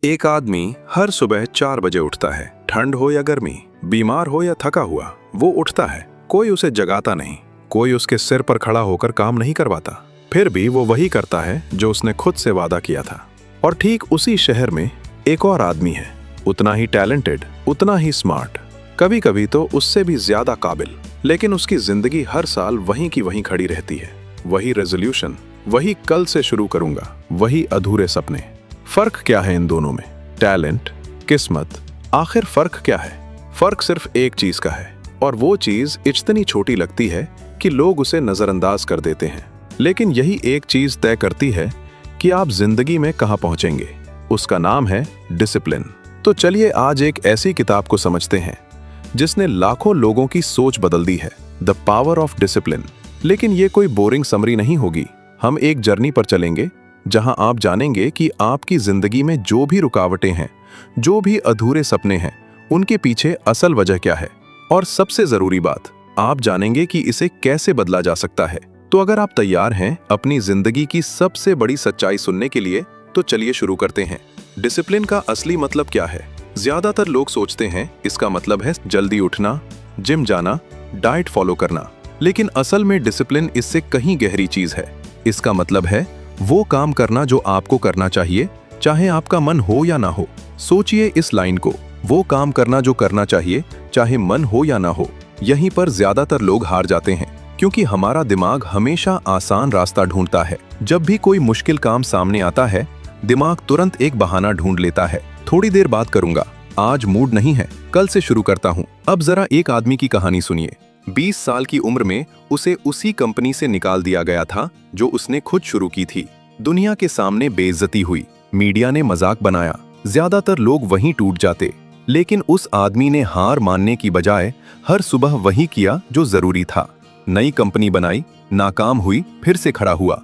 एक आदमी हर सुबह 4 बजे उठता है। ठंड हो या गर्मी, बीमार हो या थका हुआ, वो उठता है। कोई उसे जगाता नहीं, कोई उसके सिर पर खड़ा होकर काम नहीं करवाता। फिर भी वो वही करता है जो उसने खुद से वादा किया था। और ठीक उसी शहर में एक और आदमी है, उतना ही टैलेंटेड, उतना ही स्मार्ट, कभी कभी तो उससे भी ज्यादा काबिल। लेकिन उसकी जिंदगी हर साल वहीं की वहीं खड़ी रहती है। वही रेजोल्यूशन, वही कल से शुरू करूंगा, वही अधूरे सपने। फर्क क्या है इन दोनों में? टैलेंट, किस्मत, आखिर फर्क क्या है? फर्क सिर्फ एक चीज का है, और वो चीज इतनी छोटी लगती है कि लोग उसे नजरअंदाज कर देते हैं। लेकिन यही एक चीज तय करती है कि आप जिंदगी में कहां पहुंचेंगे। उसका नाम है डिसिप्लिन। तो चलिए आज एक ऐसी किताब को समझते हैं जिसने लाखों लोगों की सोच बदल दी है, द पावर ऑफ डिसिप्लिन। लेकिन ये कोई बोरिंग समरी नहीं होगी। हम एक जर्नी पर चलेंगे जहां आप जानेंगे कि आपकी जिंदगी में जो भी रुकावटें हैं, जो भी अधूरे सपने हैं, उनके पीछे असल वजह क्या है। और सबसे जरूरी बात, आप जानेंगे कि इसे कैसे बदला जा सकता है। तो अगर आप तैयार हैं अपनी जिंदगी की सबसे बड़ी सच्चाई सुनने के लिए, तो चलिए शुरू करते हैं। डिसिप्लिन का असली मतलब क्या है? ज्यादातर लोग सोचते हैं इसका मतलब है जल्दी उठना, जिम जाना, डाइट फॉलो करना। लेकिन असल में डिसिप्लिन इससे कहीं गहरी चीज है। इसका मतलब है वो काम करना जो आपको करना चाहिए, चाहे आपका मन हो या ना हो। सोचिए इस लाइन को, वो काम करना जो करना चाहिए, चाहे मन हो या ना हो। यहीं पर ज्यादातर लोग हार जाते हैं, क्योंकि हमारा दिमाग हमेशा आसान रास्ता ढूंढता है। जब भी कोई मुश्किल काम सामने आता है, दिमाग तुरंत एक बहाना ढूंढ लेता है। थोड़ी देर बात करूंगा, आज मूड नहीं है, कल से शुरू करता हूं। अब जरा एक आदमी की कहानी सुनिए। 20 साल की उम्र में उसे उसी कंपनी से निकाल दिया गया था जो उसने खुद शुरू की थी। दुनिया के सामने बेइज्जती हुई, मीडिया ने मजाक बनाया, ज्यादातर लोग वहीं टूट जाते। लेकिन उस आदमी ने हार मानने की बजाय हर सुबह वही किया जो जरूरी था। नई कंपनी बनाई, नाकाम हुई, फिर से खड़ा हुआ,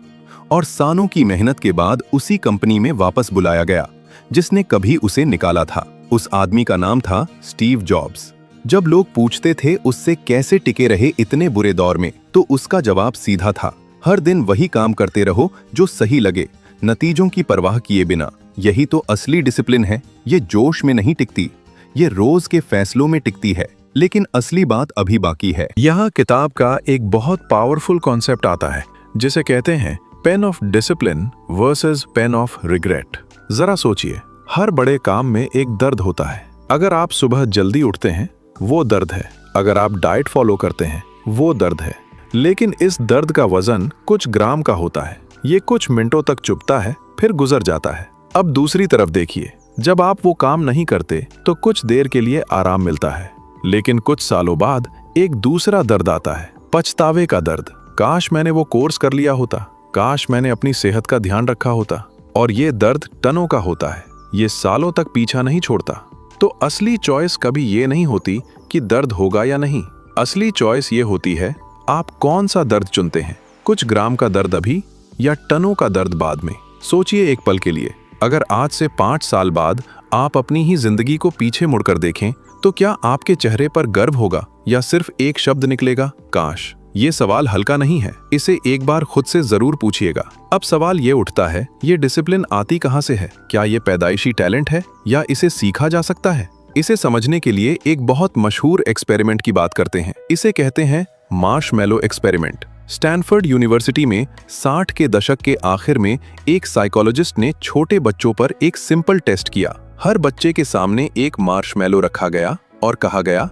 और सालों की मेहनत के बाद उसी कंपनी में वापस बुलाया गया जिसने कभी उसे निकाला था। उस आदमी का नाम था स्टीव जॉब्स। जब लोग पूछते थे उससे कैसे टिके रहे इतने बुरे दौर में, तो उसका जवाब सीधा था, हर दिन वही काम करते रहो जो सही लगे, नतीजों की परवाह किए बिना। यही तो असली डिसिप्लिन है। ये जोश में नहीं टिकती, ये रोज के फैसलों में टिकती है। लेकिन असली बात अभी बाकी है। यहाँ किताब का एक बहुत पावरफुल कॉन्सेप्ट आता है जिसे कहते हैं pain of discipline versus pain of regret. जरा सोचिए, हर बड़े काम में एक दर्द होता है। अगर आप सुबह जल्दी उठते हैं, वो दर्द है। अगर आप डाइट फॉलो करते हैं, वो दर्द है। लेकिन इस दर्द का वजन कुछ ग्राम का होता है। ये कुछ मिनटों तक चुभता है, फिर गुजर जाता है। अब दूसरी तरफ देखिए, जब आप वो काम नहीं करते तो कुछ देर के लिए आराम मिलता है, लेकिन कुछ सालों बाद एक दूसरा दर्द आता है, पछतावे का दर्द। काश मैंने वो कोर्स कर लिया होता, काश मैंने अपनी सेहत का ध्यान रखा होता। और ये दर्द टनों का होता है, ये सालों तक पीछा नहीं छोड़ता। तो असली चॉइस कभी ये नहीं होती कि दर्द होगा या नहीं। असली चॉइस ये होती है आप कौन सा दर्द चुनते हैं, कुछ ग्राम का दर्द अभी या टनों का दर्द बाद में। सोचिए एक पल के लिए, अगर आज से 5 साल बाद आप अपनी ही जिंदगी को पीछे मुड़कर देखें, तो क्या आपके चेहरे पर गर्व होगा या सिर्फ एक शब्द निकलेगा, काश? ये सवाल हल्का नहीं है, इसे एक बार खुद से जरूर पूछिएगा। अब सवाल ये उठता है, ये डिसिप्लिन आती कहां से है? क्या ये पैदाइशी टैलेंट है या इसे सीखा जा सकता है? इसे समझने के लिए एक बहुत मशहूर एक्सपेरिमेंट की बात करते हैं। इसे कहते हैं मार्शमैलो एक्सपेरिमेंट। स्टैनफोर्ड यूनिवर्सिटी में 60 के दशक के आखिर में एक साइकोलॉजिस्ट ने छोटे बच्चों पर एक सिंपल टेस्ट किया। हर बच्चे के सामने एक मार्शमैलो रखा गया और कहा गया,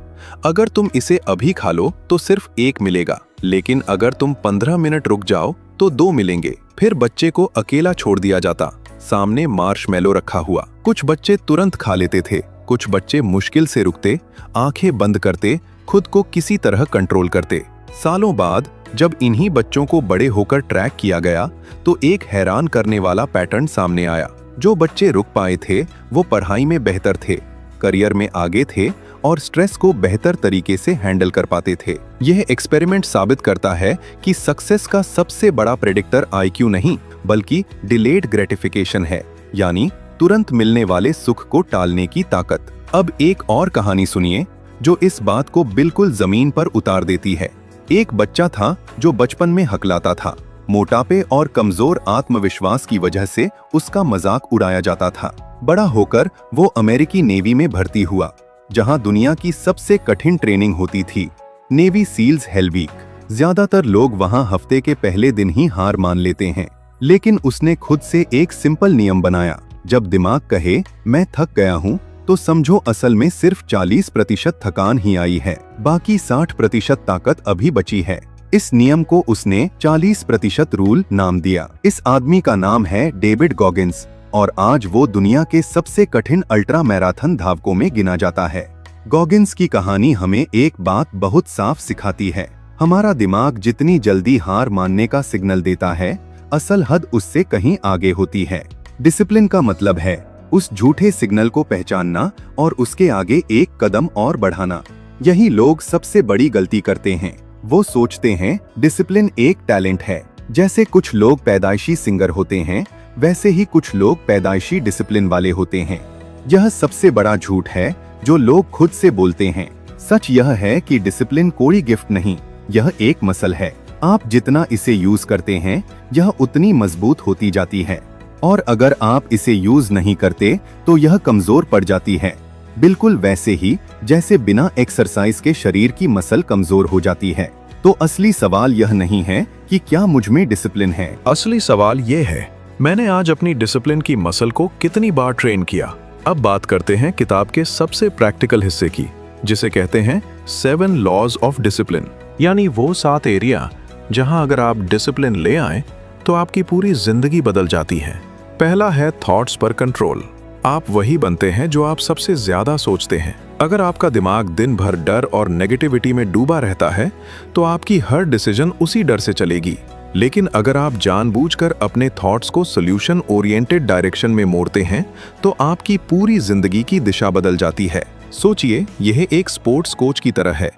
अगर तुम इसे अभी खा लो तो सिर्फ 1 मिलेगा, लेकिन अगर तुम 15 मिनट रुक जाओ तो 2 मिलेंगे। फिर बच्चे को अकेला छोड़ दिया जाता, सामने मार्शमैलो रखा हुआ। कुछ बच्चे तुरंत खा लेते थे, कुछ बच्चे मुश्किल से रुकते, आंखें बंद करते, खुद को किसी तरह कंट्रोल करते। सालों बाद जब इन्हीं बच्चों को बड़े होकर ट्रैक किया गया, तो एक हैरान करने वाला पैटर्न सामने आया। जो बच्चे रुक पाए थे वो पढ़ाई में बेहतर थे, करियर में आगे थे और स्ट्रेस को बेहतर तरीके से हैंडल कर पाते थे। यह एक्सपेरिमेंट साबित करता है कि सक्सेस का सबसे बड़ा प्रेडिक्टर आईक्यू नहीं, बल्कि डिलेड ग्रेटिफिकेशन है, यानी तुरंत मिलने वाले सुख को टालने की ताकत। अब एक और कहानी सुनिए जो इस बात को बिल्कुल जमीन पर उतार देती है। एक बच्चा था जो बचपन में हकलाता था। मोटापे और कमजोर आत्मविश्वास की वजह से उसका मजाक उड़ाया जाता था। बड़ा होकर वो अमेरिकी नेवी में भर्ती हुआ, जहां दुनिया की सबसे कठिन ट्रेनिंग होती थी, नेवी सील्स हेल वीक। ज्यादातर लोग वहां हफ्ते के पहले दिन ही हार मान लेते हैं, लेकिन उसने खुद से एक सिंपल नियम बनाया, जब दिमाग कहे मैं थक गया हूं, तो समझो असल में सिर्फ 40% थकान ही आई है, बाकी 60% ताकत अभी बची है। इस नियम को उसने 40% रूल नाम दिया। इस आदमी का नाम है डेविड गॉगिंस और आज वो दुनिया के सबसे कठिन अल्ट्रा मैराथन धावकों में गिना जाता है। गॉगिंस की कहानी हमें एक बात बहुत साफ सिखाती है, हमारा दिमाग जितनी जल्दी हार मानने का सिग्नल देता है, असल हद उससे कहीं आगे होती है। डिसिप्लिन का मतलब है उस झूठे सिग्नल को पहचानना और उसके आगे एक कदम और बढ़ाना। यही लोग सबसे बड़ी गलती करते हैं। वो सोचते हैं डिसिप्लिन एक टैलेंट है। जैसे कुछ लोग पैदाइशी सिंगर होते हैं, वैसे ही कुछ लोग पैदाइशी डिसिप्लिन वाले होते हैं। यह सबसे बड़ा झूठ है जो लोग खुद से बोलते हैं। सच यह है कि डिसिप्लिन कोई गिफ्ट नहीं, यह एक मसल है। आप जितना इसे यूज करते हैं, यह उतनी मजबूत होती जाती है, और अगर आप इसे यूज नहीं करते तो यह कमजोर पड़ जाती है। बिल्कुल वैसे ही जैसे बिना एक्सरसाइज के शरीर की मसल कमजोर हो जाती है। तो असली सवाल यह नहीं है कि क्या मुझ में डिसिप्लिन है। असली सवाल ये है, मैंने आज अपनी डिसिप्लिन की मसल को कितनी बार ट्रेन किया। अब बात करते हैं किताब के सबसे प्रैक्टिकल हिस्से की, जिसे कहते हैं 7 लॉज ऑफ डिसिप्लिन, यानी वो 7 एरिया जहां अगर आप डिसिप्लिन ले आए तो आपकी पूरी जिंदगी बदल जाती है। पहला है थॉट्स पर कंट्रोल। आप वही बनते हैं जो आप सबसे ज्यादा सोचते हैं। अगर आपका दिमाग दिन भर डर और नेगेटिविटी में डूबा रहता है तो आपकी हर डिसीजन उसी डर से चलेगी। लेकिन अगर आप जानबूझकर अपने थॉट्स को सोल्यूशन ओरिएंटेड डायरेक्शन में मोड़ते हैं तो आपकी पूरी जिंदगी की दिशा बदल जाती है। सोचिए, यह एक स्पोर्ट्स कोच की तरह है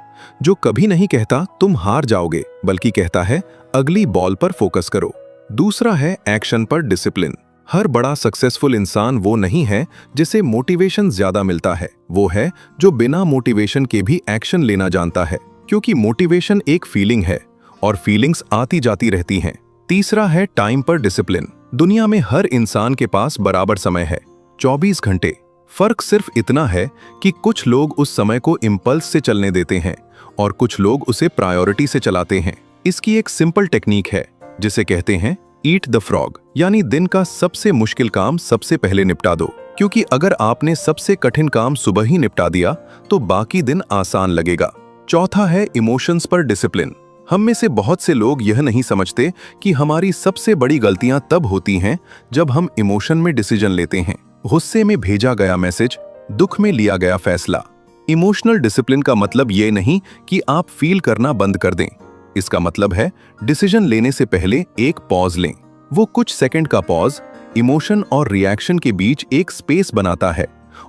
जो कभी नहीं कहता तुम हार जाओगे, बल्कि कहता है अगली बॉल पर फोकस करो। दूसरा है एक्शन पर डिसिप्लिन। हर बड़ा सक्सेसफुल इंसान वो नहीं है जिसे मोटिवेशन ज्यादा मिलता है, वो है जो बिना मोटिवेशन के भी एक्शन लेना जानता है, क्योंकि मोटिवेशन एक फीलिंग है और फीलिंग्स आती जाती रहती हैं। तीसरा है टाइम पर डिसिप्लिन। दुनिया में हर इंसान के पास बराबर समय है, 24 घंटे। फर्क सिर्फ इतना है कि कुछ लोग उस समय को इम्पल्स से चलने देते हैं और कुछ लोग उसे प्रायोरिटी से चलाते हैं। इसकी एक सिंपल टेक्निक है जिसे कहते हैं ईट द फ्रॉग, यानी दिन का सबसे मुश्किल काम सबसे पहले निपटा दो, क्योंकि अगर आपने सबसे कठिन काम सुबह ही निपटा दिया तो बाकी दिन आसान लगेगा। चौथा है इमोशंस पर डिसिप्लिन। हम में से बहुत से लोग यह नहीं समझते कि हमारी सबसे बड़ी गलतियां तब होती हैं जब हम इमोशन में डिसीजन लेते हैं। गुस्से में भेजा गया मैसेज, दुख में लिया गया फैसला। इमोशनल डिसिप्लिन का मतलब ये नहीं कि आप फील करना बंद कर दें। इसका मतलब है डिसीजन लेने से पहले एक पॉज लें। वो कुछ सेकंड का पॉज इमोशन और रिएक्शन के बीच एक स्पेस बनाता है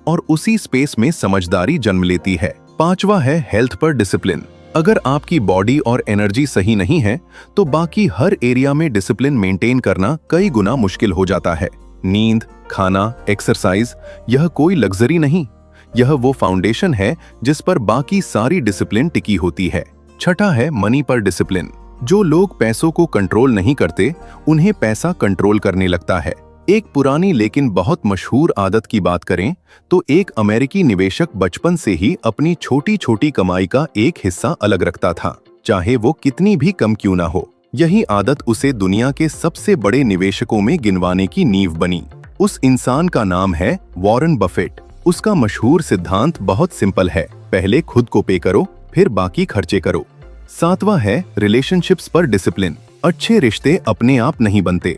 और उसी स्पेस में समझदारी जन्म लेती है। पांचवा है हेल्थ पर डिसिप्लिन। अगर आपकी बॉडी और एनर्जी सही नहीं है तो बाकी हर एरिया में डिसिप्लिन मेंटेन करना कई गुना मुश्किल हो जाता है। नींद, खाना, एक्सरसाइज, यह कोई लग्जरी नहीं, यह वो फाउंडेशन है जिस पर बाकी सारी डिसिप्लिन टिकी होती है। छठा है मनी पर डिसिप्लिन। जो लोग पैसों को कंट्रोल नहीं करते, उन्हें पैसा कंट्रोल करने लगता है। एक पुरानी लेकिन बहुत मशहूर आदत की बात करें तो एक अमेरिकी निवेशक बचपन से ही अपनी छोटी छोटी कमाई का एक हिस्सा अलग रखता था, चाहे वो कितनी भी कम क्यों ना हो। यही आदत उसे दुनिया के सबसे बड़े निवेशकों में गिनवाने की नींव बनी। उस इंसान का नाम है वॉरेन बफेट। उसका मशहूर सिद्धांत बहुत सिंपल है, पहले खुद को पे करो, फिर बाकी खर्चे करो। सातवां है रिलेशनशिप्स पर डिसिप्लिन। अच्छे रिश्ते अपने आप नहीं बनते,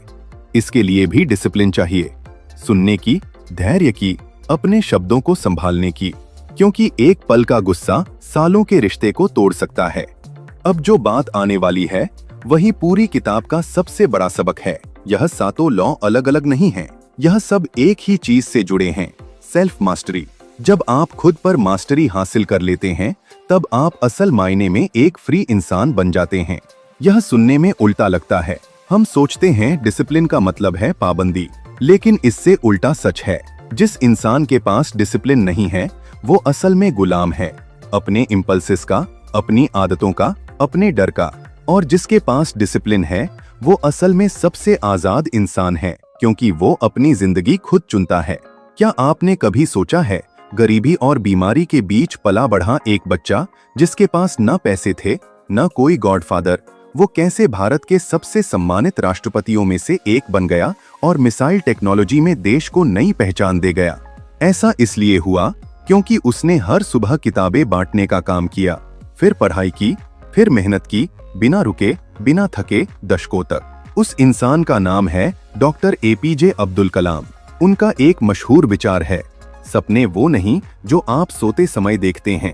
इसके लिए भी डिसिप्लिन चाहिए। सुनने की, धैर्य की, अपने शब्दों को संभालने की, क्योंकि एक पल का गुस्सा सालों के रिश्ते को तोड़ सकता है। अब जो बात आने वाली है वही पूरी किताब का सबसे बड़ा सबक है। यह सातों लॉ अलग अलग नहीं हैं, यह सब एक ही चीज से जुड़े हैं, सेल्फ मास्टरी। जब आप खुद पर मास्टरी हासिल कर लेते हैं तब आप असल मायने में एक फ्री इंसान बन जाते हैं। यह सुनने में उल्टा लगता है। हम सोचते हैं डिसिप्लिन का मतलब है पाबंदी, लेकिन इससे उल्टा सच है। जिस इंसान के पास डिसिप्लिन नहीं है वो असल में गुलाम है, अपने इम्पल्सेस का, अपनी आदतों का, अपने डर का। और जिसके पास डिसिप्लिन है वो असल में सबसे आजाद इंसान है, क्योंकि वो अपनी जिंदगी खुद चुनता है। क्या आपने कभी सोचा है, गरीबी और बीमारी के बीच पला बढ़ा एक बच्चा जिसके पास न पैसे थे न कोई गॉडफादर, वो कैसे भारत के सबसे सम्मानित राष्ट्रपतियों में से एक बन गया और मिसाइल टेक्नोलॉजी में देश को नई पहचान दे गया? ऐसा इसलिए हुआ क्योंकि उसने हर सुबह किताबें बांटने का काम किया, फिर पढ़ाई की, फिर मेहनत की, बिना रुके, बिना थके, दशकों तक। उस इंसान का नाम है डॉक्टर एपीजे अब्दुल कलाम। उनका एक मशहूर विचार है, सपने वो नहीं जो आप सोते समय देखते हैं,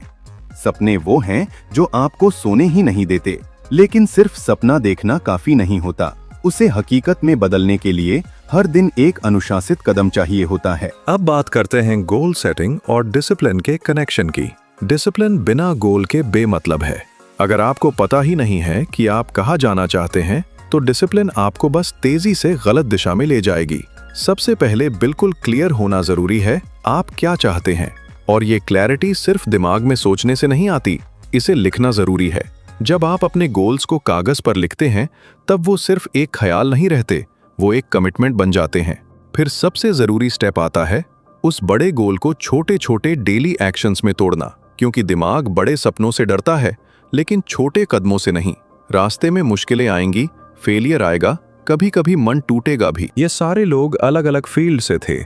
सपने वो हैं जो आपको सोने ही नहीं देते। लेकिन सिर्फ सपना देखना काफी नहीं होता, उसे हकीकत में बदलने के लिए हर दिन एक अनुशासित कदम चाहिए होता है। अब बात करते हैं गोल सेटिंग और डिसिप्लिन के कनेक्शन की। डिसिप्लिन बिना गोल के बेमतलब है। अगर आपको पता ही नहीं है कि आप कहाँ जाना चाहते हैं, तो डिसिप्लिन आपको बस तेजी से गलत दिशा में ले जाएगी। सबसे पहले बिल्कुल क्लियर होना जरूरी है आप क्या चाहते हैं, और ये क्लैरिटी सिर्फ दिमाग में सोचने से नहीं आती, इसे लिखना जरूरी है। जब आप अपने गोल्स को कागज पर लिखते हैं, तब वो सिर्फ एक ख्याल नहीं रहते, वो एक कमिटमेंट बन जाते हैं। फिर सबसे जरूरी स्टेप आता है उस बड़े गोल को छोटे छोटे डेली एक्शंस में तोड़ना, क्योंकि दिमाग बड़े सपनों से डरता है लेकिन छोटे कदमों से नहीं। रास्ते में मुश्किलें आएंगी, फेलियर आएगा, कभी कभी मन टूटेगा भी। ये सारे लोग अलग अलग फील्ड से थे,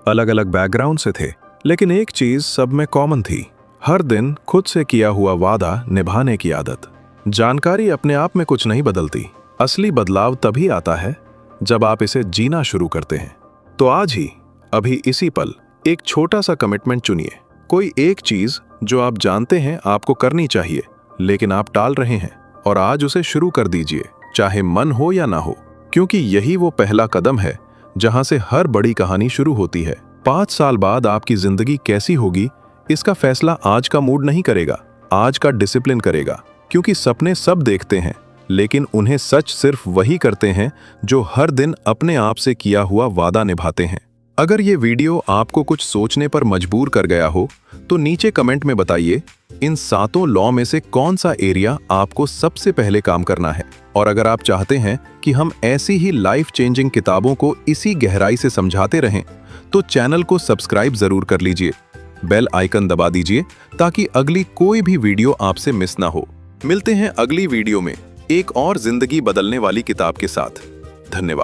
अलग अलग बैकग्राउंड से थे, लेकिन एक चीज सब में कॉमन थी, हर दिन खुद से किया हुआ वादा निभाने की आदत। जानकारी अपने आप में कुछ नहीं बदलती, असली बदलाव तभी आता है जब आप इसे जीना शुरू करते हैं। तो आज ही, अभी इसी पल, एक छोटा सा कमिटमेंट चुनिए, कोई एक चीज जो आप जानते हैं आपको करनी चाहिए लेकिन आप टाल रहे हैं, और आज उसे शुरू कर दीजिए, चाहे मन हो या ना हो, क्योंकि यही वो पहला कदम है जहां से हर बड़ी कहानी शुरू होती है। 5 साल बाद आपकी जिंदगी कैसी होगी, इसका फैसला आज का मूड नहीं करेगा, आज का डिसिप्लिन करेगा। क्योंकि सपने सब देखते हैं, लेकिन उन्हें सच सिर्फ वही करते हैं जो हर दिन अपने आप से किया हुआ वादा निभाते हैं। अगर ये वीडियो आपको कुछ सोचने पर मजबूर कर गया हो, तो नीचे कमेंट में बताइए इन 7 लॉ में से कौन सा एरिया आपको सबसे पहले काम करना है। और अगर आप चाहते हैं कि हम ऐसी ही लाइफ चेंजिंग किताबों को इसी गहराई से समझाते रहें, तो चैनल को सब्सक्राइब जरूर कर लीजिए, बेल आइकन दबा दीजिए ताकि अगली कोई भी वीडियो आपसे मिस ना हो। मिलते हैं अगली वीडियो में एक और जिंदगी बदलने वाली किताब के साथ। धन्यवाद।